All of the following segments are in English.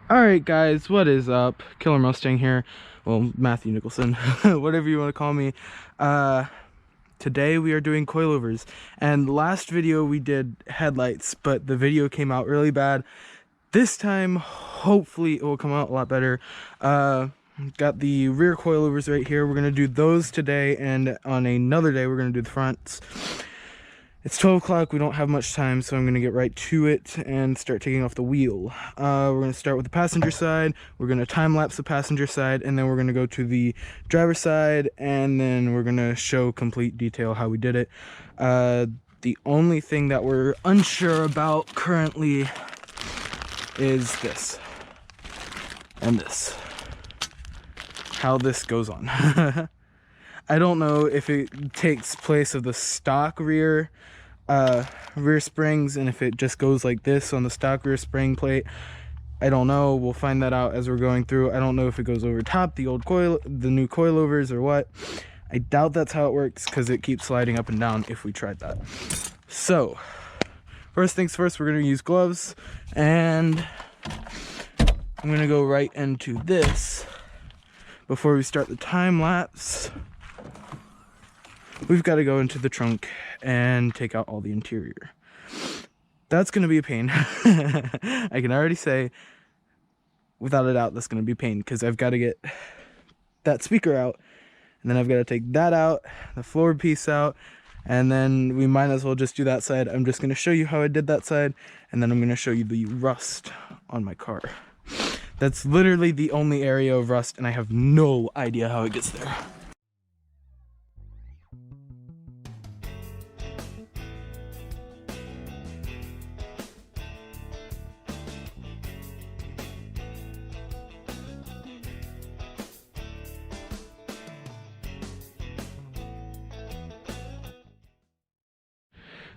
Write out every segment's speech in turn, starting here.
Alright guys, what is up? Killer Mustang here. Well, Matthew Nicholson, whatever you want to call me. Uh, Today we are doing coilovers. And last video we did headlights, but the video came out really bad. This time, hopefully it will come out a lot better. Got the rear coilovers right here. We're going to do those today, and on another day we're going to do the fronts. It's 12 o'clock, we don't have much time, so I'm going to get right to it and start taking off the wheel. We're going to start with the passenger side, we're going to time-lapse the passenger side, and then we're going to go to the driver's side, and then we're going to show complete detail how we did it. The only thing that we're unsure about currently is this. And this. How this goes on. I don't know if it takes place of the stock rear springs, and if it just goes like this on the stock rear spring plate. I don't know. We'll find that out as we're going through. I don't know if it goes over top the new coilovers or what. I doubt that's how it works because it keeps sliding up and down if we tried that. So first things first, we're going to use gloves, and I'm going to go right into this. Before we start the time lapse, we've got to go into the trunk and take out all the interior. That's going to be a pain. I can already say, without a doubt, that's going to be a pain, because I've got to get that speaker out, and then I've got to take that out, the floor piece out, and then we might as well just do that side. I'm just going to show you how I did that side, and then I'm going to show you the rust on my car. That's literally the only area of rust, and I have no idea how it gets there.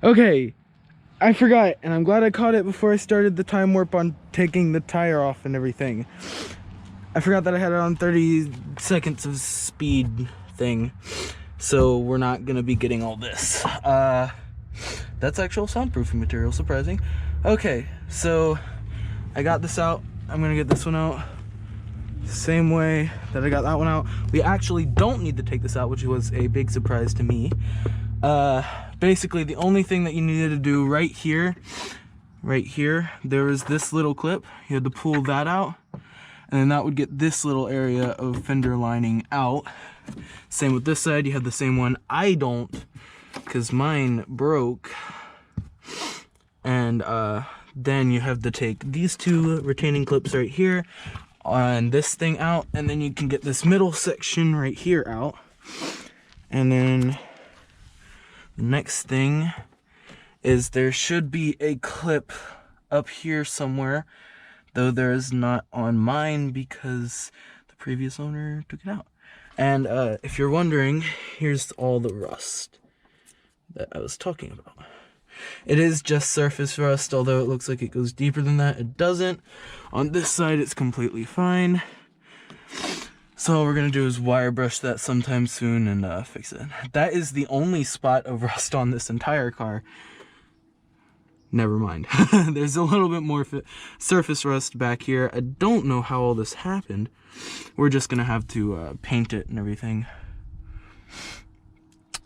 Okay, I forgot, and I'm glad I caught it before I started the time warp on taking the tire off and everything. I forgot that I had it on 30 seconds of speed thing, so we're not gonna be getting all this. That's actual soundproofing material, surprising. Okay, so I got this out. I'm gonna get this one out same way that I got that one out. We actually don't need to take this out, which was a big surprise to me. Basically the only thing that you needed to do right here, there was this little clip. You had to pull that out, and then that would get this little area of fender lining out. Same with this side, you had the same one. I don't, because mine broke. And then you have to take these two retaining clips right here and this thing out, and then you can get this middle section right here out. And then the next thing is there should be a clip up here somewhere, though there is not on mine because the previous owner took it out. And if you're wondering, here's all the rust that I was talking about. It is just surface rust, although it looks like it goes deeper than that. It doesn't. On this side, it's completely fine. So all we're gonna do is wire brush that sometime soon and fix it. That is the only spot of rust on this entire car. Never mind. There's a little bit more surface rust back here. I don't know how all this happened. We're just gonna have to paint it and everything.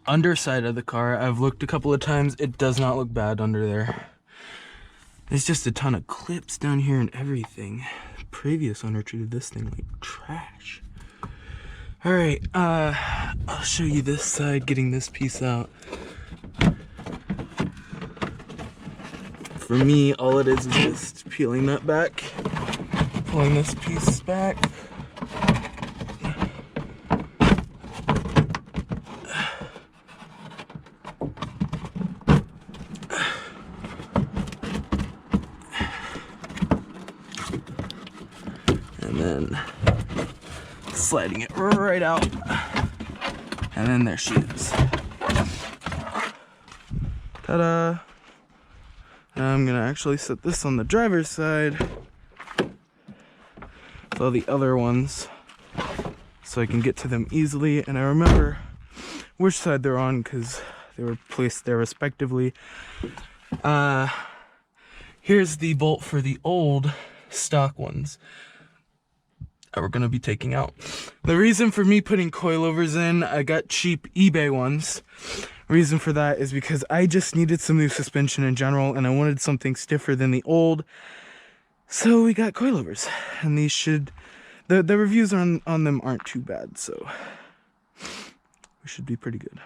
Underside of the car, I've looked a couple of times. It does not look bad under there. There's just a ton of clips down here and everything. The previous owner treated this thing like trash. All right, I'll show you this side, getting this piece out. For me, all it is just peeling that back, pulling this piece back. And then sliding it right out, and then there she is. Ta-da! Now I'm gonna actually set this on the driver's side with all the other ones so I can get to them easily, and I remember which side they're on because they were placed there respectively. Here's the bolt for the old stock ones that we're gonna be taking out. The reason for me putting coilovers in, I got cheap eBay ones. Reason for that is because I just needed some new suspension in general, and I wanted something stiffer than the old. So we got coilovers, and these should, the reviews on them aren't too bad, so we should be pretty good.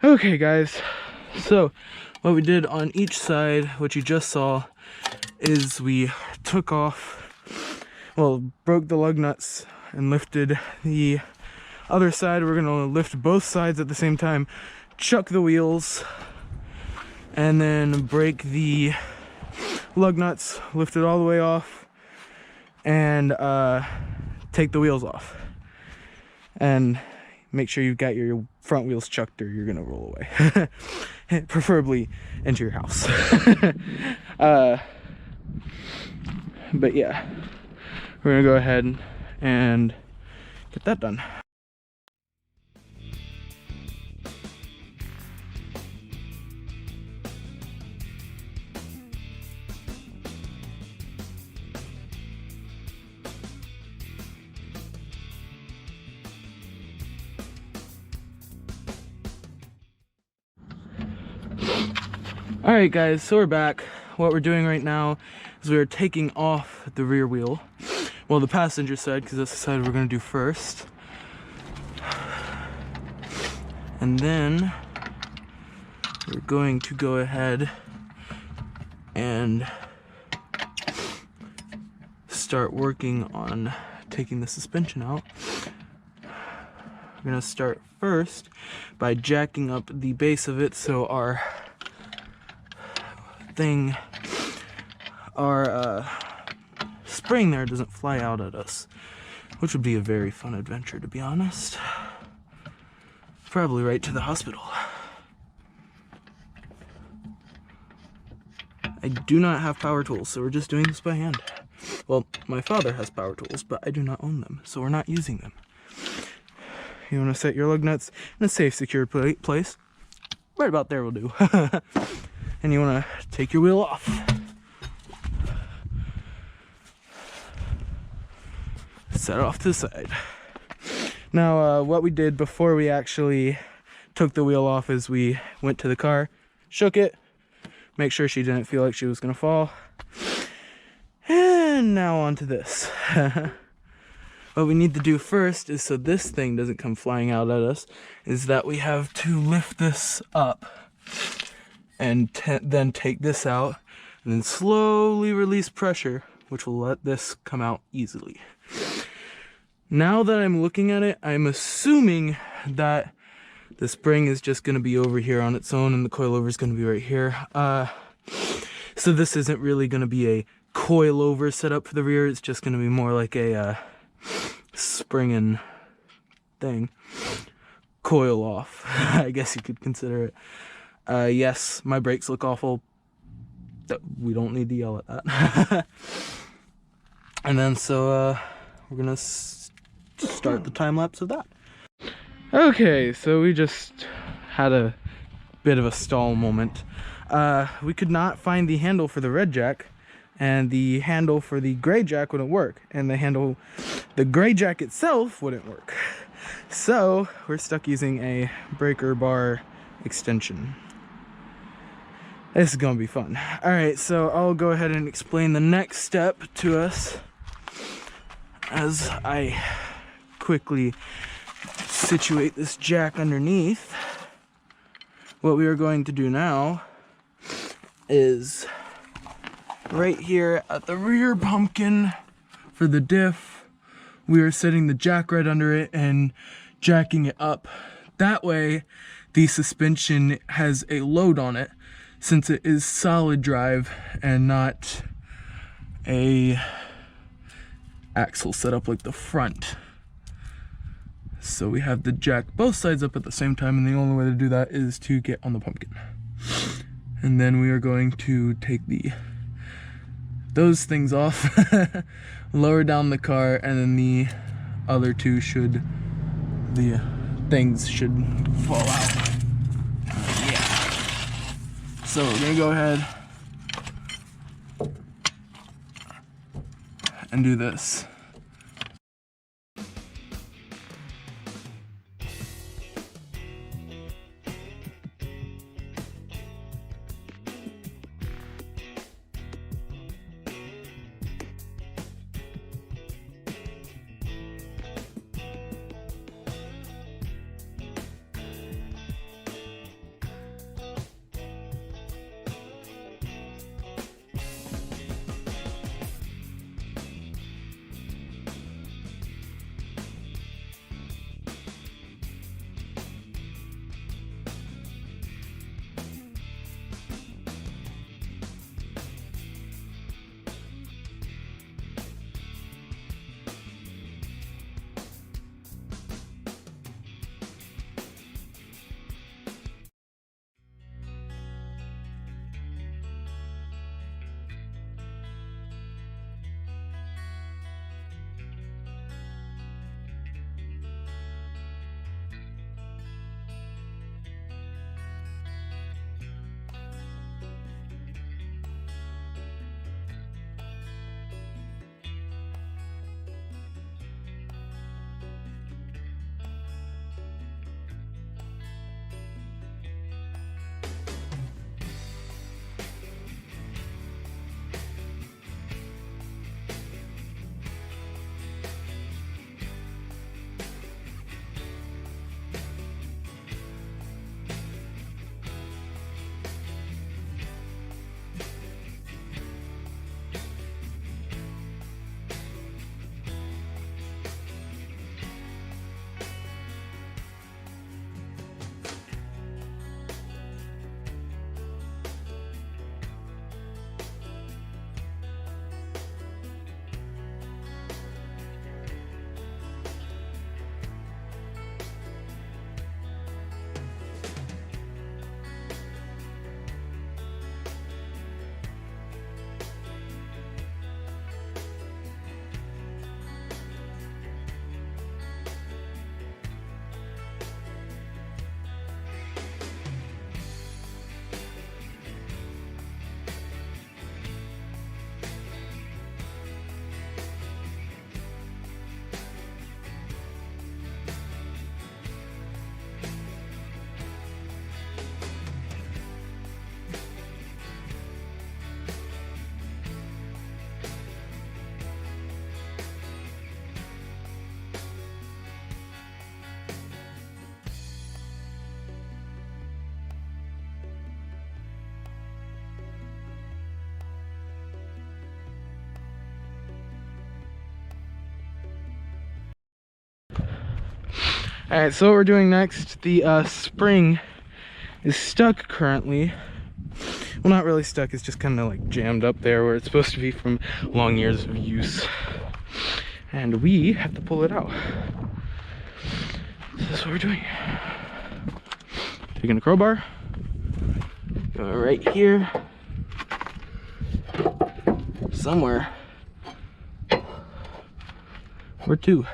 Okay guys, so what we did on each side, what you just saw, is we took off, well, broke the lug nuts and lifted the other side. We're gonna lift both sides at the same time, chuck the wheels, and then break the lug nuts, lift it all the way off, and take the wheels off. And make sure you've got your front wheels chucked or you're gonna roll away. Preferably into your house. But yeah, we're gonna go ahead and get that done. Alright guys, so we're back. What we're doing right now is we're taking off the rear wheel. Well, the passenger side, because that's the side we're going to do first. And then we're going to go ahead and start working on taking the suspension out. We're going to start first by jacking up the base of it so our spring there doesn't fly out at us, which would be a very fun adventure, to be honest. Probably right to the hospital. I do not have power tools, so we're just doing this by hand. Well, my father has power tools, but I do not own them, so we're not using them. You want to set your lug nuts in a safe, secure place. Right about there will do. And you want to take your wheel off. Set it off to the side. Now, what we did before we actually took the wheel off is we went to the car, shook it, make sure she didn't feel like she was going to fall. And now on to this. What we need to do first is, so this thing doesn't come flying out at us, is that we have to lift this up and then take this out and then slowly release pressure, which will let this come out easily. Now that I'm looking at it, I'm assuming that the spring is just going to be over here on its own and the coilover is going to be right here. So this isn't really going to be a coilover setup for the rear. It's just going to be more like a springing thing. Coil off, I guess you could consider it. Yes, my brakes look awful. We don't need to yell at that. And then so we're gonna start the time lapse of that. Okay, so we just had a bit of a stall moment. We could not find the handle for the red jack, and the handle for the gray jack wouldn't work, and the gray jack itself wouldn't work. So we're stuck using a breaker bar extension. This is gonna be fun. All right, so I'll go ahead and explain the next step to us as I quickly situate this jack underneath. What we are going to do now is right here at the rear pumpkin for the diff, we are setting the jack right under it and jacking it up. That way the suspension has a load on it since it is solid drive and not a axle setup like the front. So we have to jack both sides up at the same time, and the only way to do that is to get on the pumpkin. And then we are going to take those things off, lower down the car, and then the other two the things should fall out. Yeah. So we're gonna go ahead and do this. Alright, so what we're doing next, the spring is stuck currently. Well, not really stuck, it's just kind of like jammed up there where it's supposed to be from long years of use. And we have to pull it out. So that's what we're doing. Taking a crowbar, go right here, somewhere. Where to?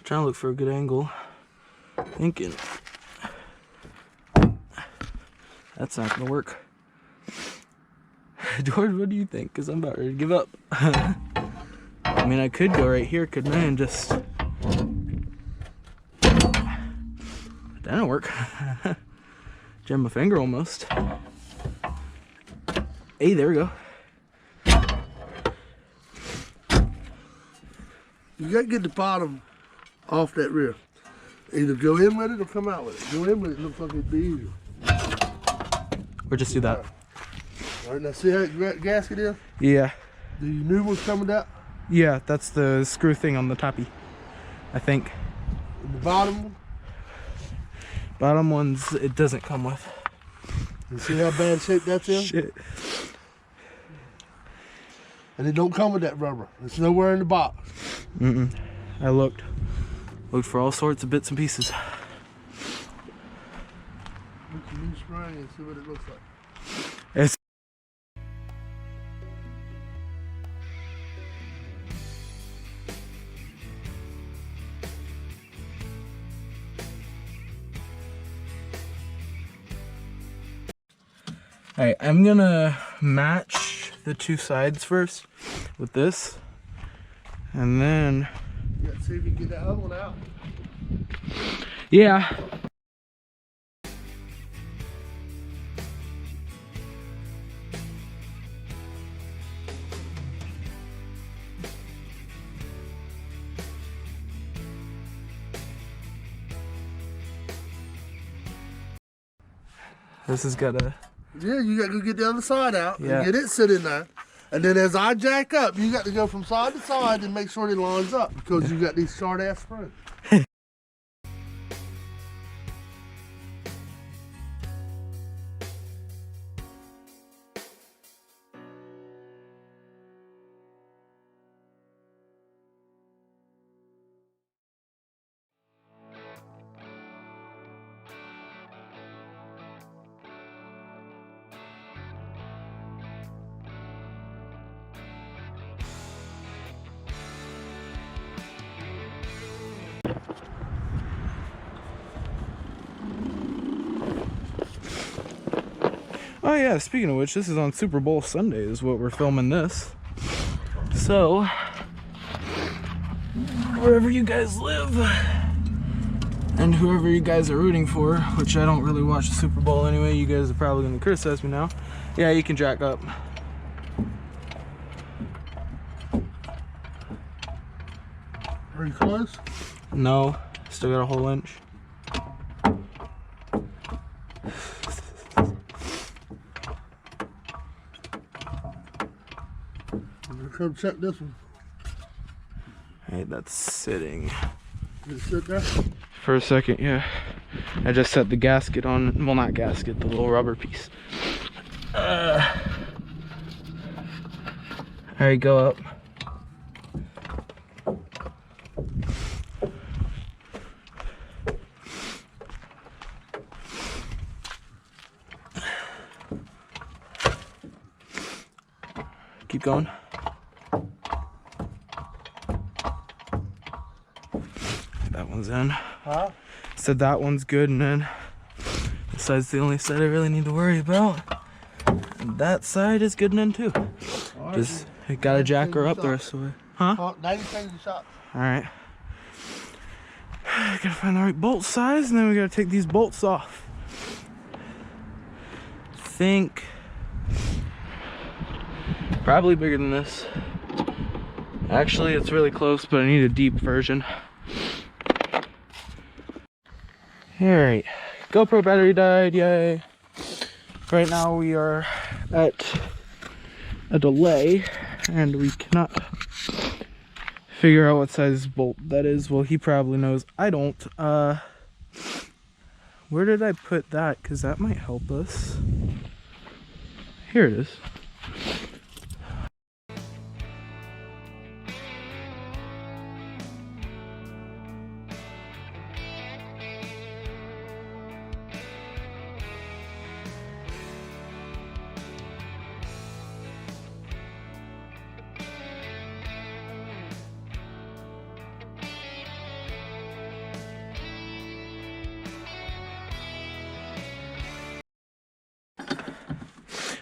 Trying to look for a good angle. Thinking that's not gonna work. George, what do you think? Because I'm about ready to give up. I mean, I could go right here, couldn't I? And just. But that didn't work. Jammed my finger almost. Hey, there we go. You gotta get the bottom off that rear. Either go in with it or come out with it. Go in with it, looks like it'd be easier. Or just do that. All right, now see how that gasket is? Yeah. The new one's coming out? Yeah, that's the screw thing on the toppy, I think. The bottom one? Bottom ones, it doesn't come with. You see how bad shape that's in? Shit. And it don't come with that rubber. It's nowhere in the box. I looked for all sorts of bits and pieces. Look at the new spring and see what it looks like. It's Alright, I'm gonna match the two sides first with this, and then You gotta see if you can get that other one out. yeah. This has got a Yeah, you gotta go get the other side out Yeah. and get it sitting there. And then as I jack up, you got to go from side to side and make sure it lines up because you got these short ass springs. Oh yeah, speaking of which, this is on Super Bowl Sunday is what we're filming this. So, wherever you guys live, and whoever you guys are rooting for, which I don't really watch the Super Bowl anyway, you guys are probably going to criticize me now. Yeah, you can jack up. Are you close? No, still got a whole inch. Come check this one. Alright, that's sitting. Did it sit there? For a second, yeah. I just set the gasket on, well not gasket, the little rubber piece. Alright, go up. Keep going. That one's in. Huh? Said that one's good, and then this side's the only side I really need to worry about. And that side is good and in too. Right. Just gotta jack her up the rest of the way. Huh? 90 change the shot. Alright. Gotta find the right bolt size, and then we gotta take these bolts off. Think probably bigger than this. Actually, it's really close, but I need a deep version. Alright, GoPro battery died, yay. Right now we are at a delay, and we cannot figure out what size bolt that is. Well, he probably knows. I don't. Where did I put that? Because that might help us. Here it is.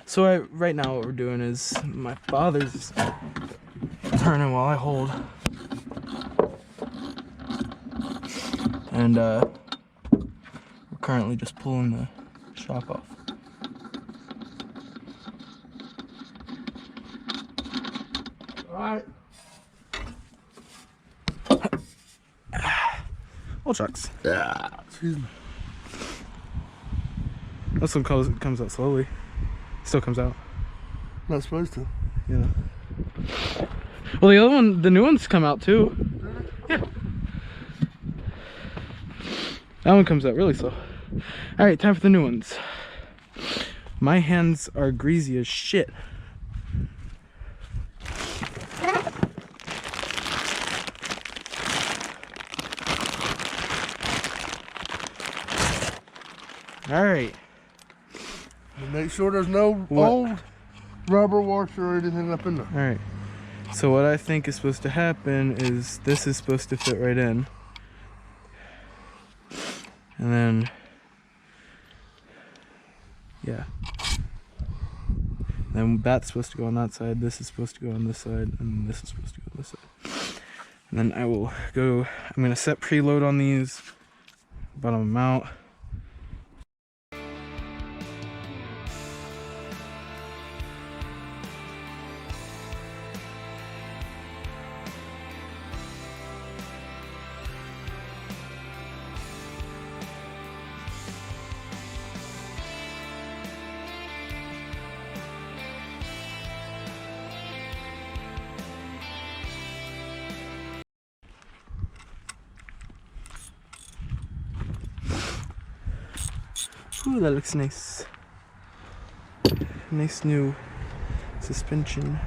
So right now what we're doing is my father's turning while I hold. And we're currently just pulling the shock off. Alright. Oh shucks. Yeah. Excuse me. This one comes out slowly. Still comes out. Not supposed to. You know. Well, the other one, the new ones come out too. Yeah. That one comes out really slow. All right, time for the new ones. My hands are greasy as shit. All right. And make sure there's no old rubber washer or anything up in there. All right. So what I think is supposed to happen is this is supposed to fit right in. And then, yeah. Then that's supposed to go on that side, this is supposed to go on this side, and this is supposed to go on this side. And then I will go, I'm gonna set preload on these, bottom them out. Ooh, that looks nice. Nice new suspension.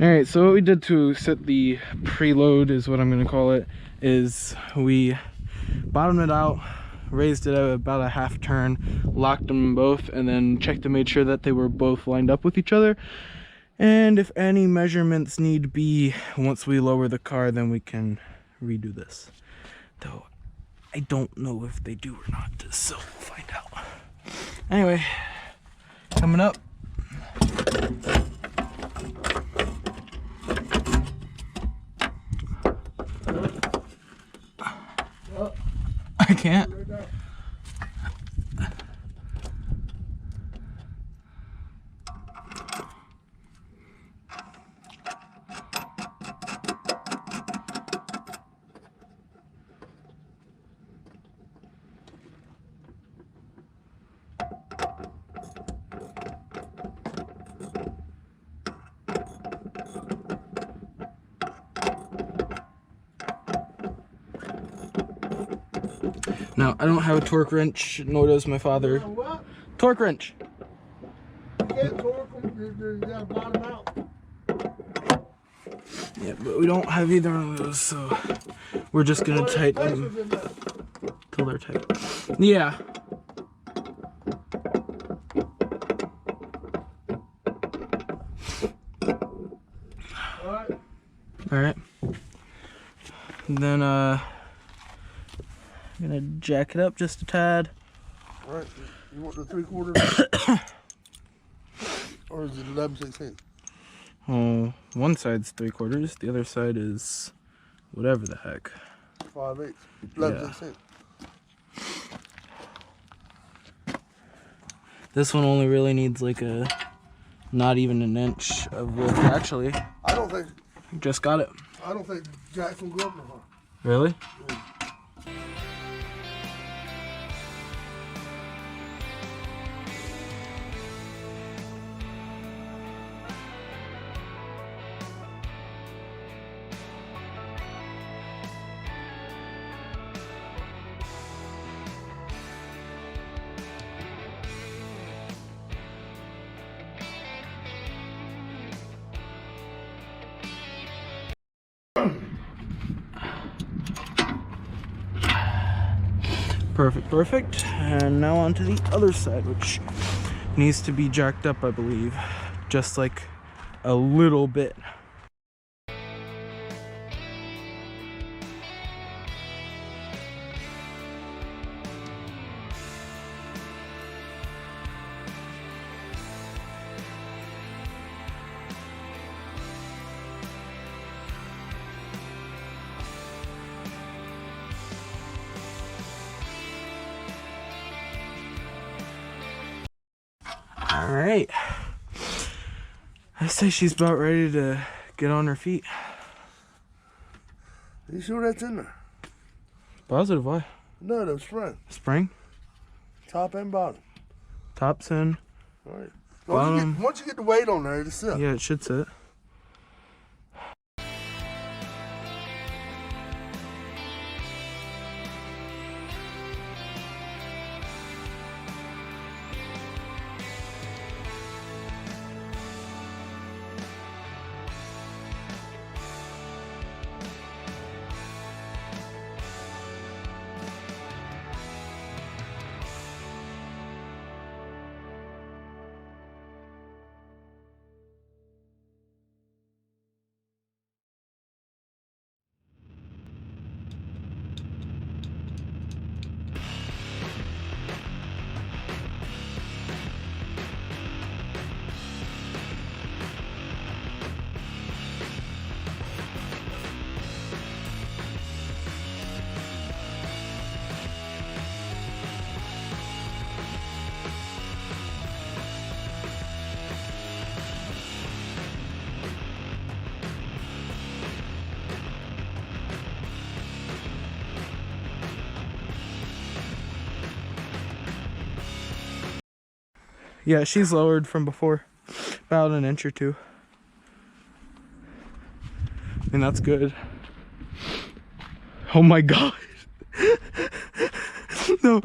Alright, so what we did to set the preload is what I'm going to call it, is we bottomed it out, raised it about a half turn, locked them both, and then checked to make sure that they were both lined up with each other. And if any measurements need be, once we lower the car, then we can redo this. Though I don't know if they do or not, so we'll find out. Anyway, coming up. I can't. Now, I don't have a torque wrench, nor does my father. What? Torque wrench. You can't torque them, you gotta bottom out. Yeah, but we don't have either of those, so we're just gonna tighten them till they're tight. Yeah. Alright. Then, I'm gonna jack it up just a tad. Alright, you want the 3/4? Or is it 11/16? Oh, one side's 3/4, the other side is whatever the heck. 5/8. 11/16. This one only really needs like a, not even an inch of width. Actually, I don't think just got it. Jackson grew up in her. Really? Yeah. Perfect, perfect. And now on to the other side, which needs to be jacked up, I believe. Just like a little bit. All right. I say she's about ready to get on her feet. You sure that's in there? Positive, why? No, the spring. Spring? Top and bottom. Top's in. All right. Bottom. Once you get the weight on there, it'll sit. Yeah, it should sit. Yeah, she's lowered from before. About an inch or two. And that's good. Oh my god. No,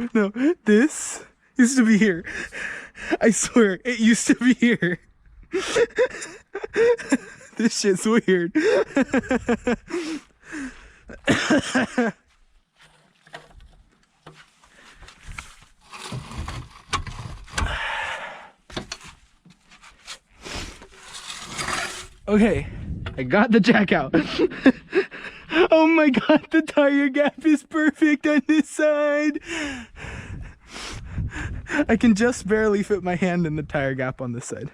this used to be here. I swear, it used to be here. This shit's weird. Okay, I got the jack out. Oh my god, the tire gap is perfect on this side. I can just barely fit my hand in the tire gap on this side.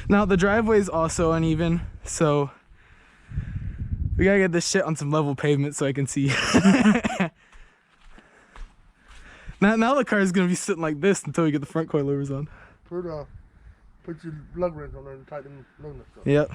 Now the driveway is also uneven, so we gotta get this shit on some level pavement so I can see. Now the car is gonna be sitting like this until we get the front coilovers on. Put your lug wrench on there and tighten the lug nuts up. Yep.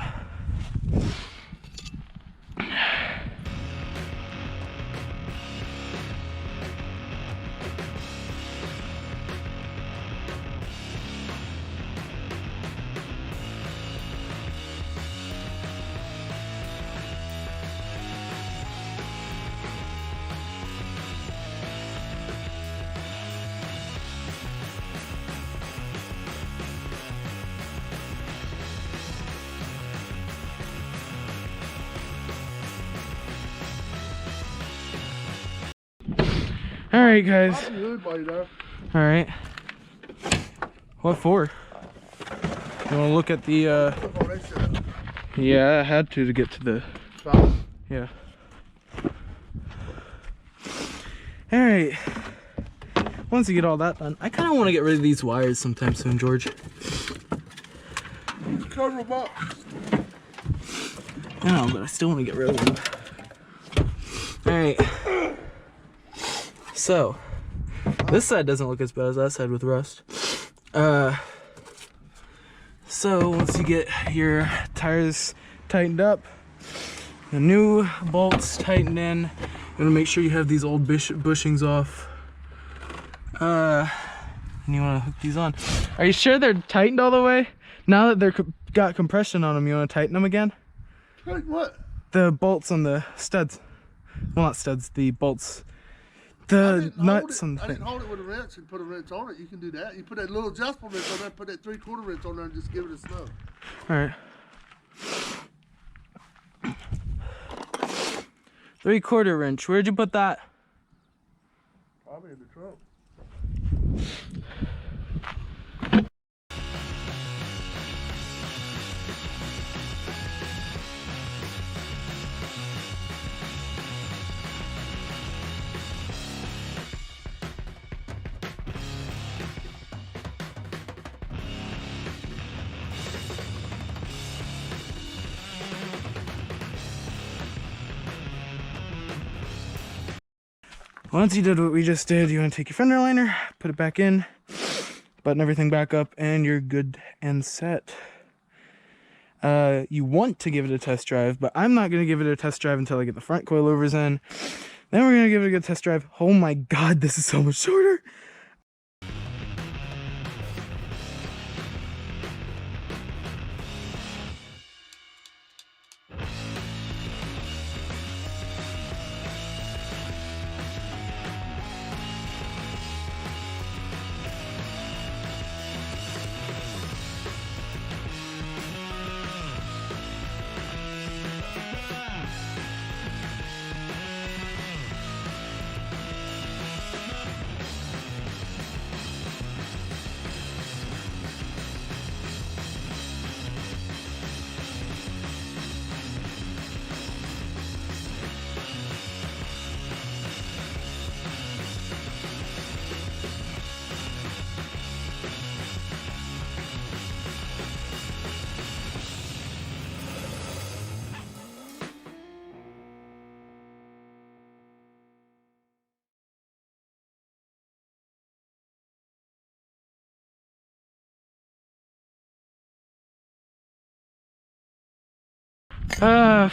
All right, guys. All right. What for? You want to look at the? Yeah, I had to get to the. Yeah. All right. Once you get all that done, I kind of want to get rid of these wires sometime soon, George. Cover them up. I know, but I still want to get rid of them. All right. So, this side doesn't look as bad as that side with rust. So once you get your tires tightened up, the new bolts tightened in, you want to make sure you have these old bushings off. And you want to hook these on. Are you sure they're tightened all the way? Now that they're got compression on them, you want to tighten them again? Like what? The bolts on the studs. Well, not studs, the bolts. The nuts on the thing. I didn't hold it with a wrench and put a wrench on it. You can do that. You put that little adjustable wrench on there, put that 3/4 wrench on there, and just give it a snug. All right. 3/4 wrench. Where'd you put that? Probably in the trunk. Once you did what we just did, you want to take your fender liner, put it back in, button everything back up, and you're good and set. you want to give it a test drive, but I'm not going to give it a test drive until I get the front coilovers in. Then we're going to give it a good test drive. Oh my god, this is so much shorter.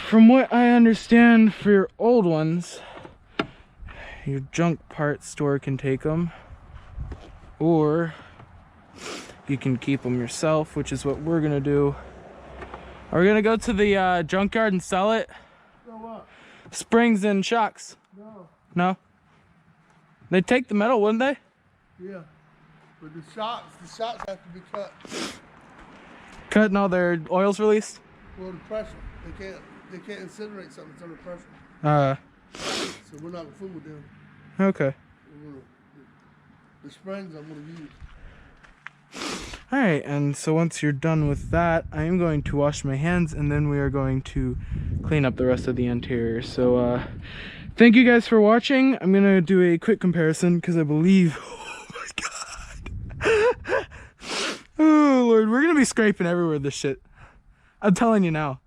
From what I understand, for your old ones, your junk parts store can take them, or you can keep them yourself, which is what we're gonna do. Are we gonna go to the junkyard and sell it? So what? Springs and shocks. No. No? They'd take the metal, wouldn't they? Yeah. But the shocks have to be cut. Cut and all their oils released? Well, the pressure. They can't incinerate something that's under pressure. So we're not gonna fool with them. Okay. The springs I'm gonna use. Alright, and so once you're done with that, I am going to wash my hands and then we are going to clean up the rest of the interior. So, thank you guys for watching. I'm gonna do a quick comparison because I believe, oh my god. Oh lord, we're gonna be scraping everywhere with this shit. I'm telling you now.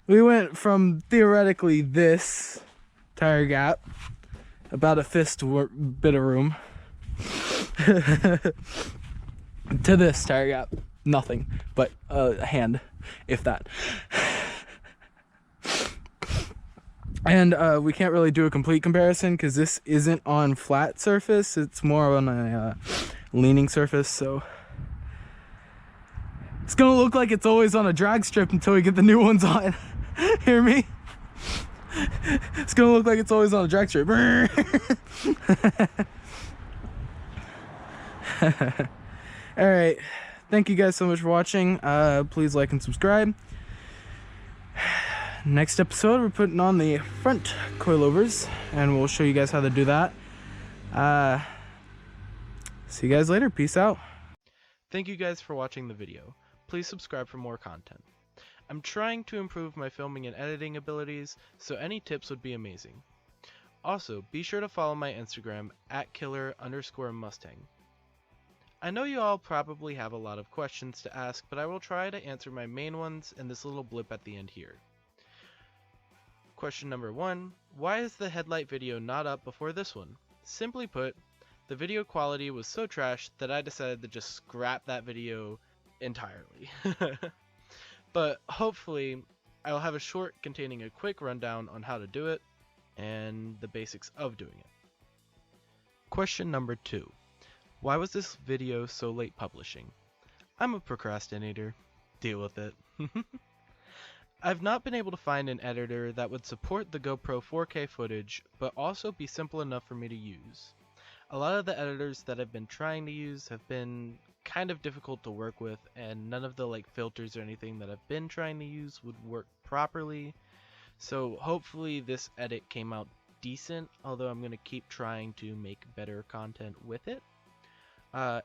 We went from theoretically this tire gap, about a fist bit of room, to this tire gap, nothing but a hand, if that. And we can't really do a complete comparison because this isn't on flat surface, it's more on a leaning surface, so it's gonna look like it's always on a drag strip until we get the new ones on. Hear me? It's gonna look like it's always on a drag strip. Alright, thank you guys so much for watching. Please like and subscribe. Next episode, we're putting on the front coilovers, and we'll show you guys how to do that. See you guys later. Peace out. Thank you guys for watching the video. Please subscribe for more content. I'm trying to improve my filming and editing abilities, so any tips would be amazing. Also, be sure to follow my Instagram @killer_Mustang. I know you all probably have a lot of questions to ask, but I will try to answer my main ones in this little blip at the end here. Question number 1, why is the headlight video not up before this one? Simply put, the video quality was so trash that I decided to just scrap that video entirely. But hopefully I'll have a short containing a quick rundown on how to do it and the basics of doing it. Question number 2. Why was this video so late publishing? I'm a procrastinator. Deal with it. I've not been able to find an editor that would support the GoPro 4K footage but also be simple enough for me to use. A lot of the editors that I've been trying to use have been kind of difficult to work with, and none of the filters or anything that I've been trying to use would work properly. So hopefully this edit came out decent, although I'm going to keep trying to make better content with it.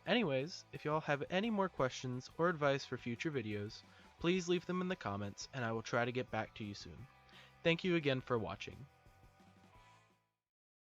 Anyways, if y'all have any more questions or advice for future videos, please leave them in the comments and I will try to get back to you soon. Thank you again for watching.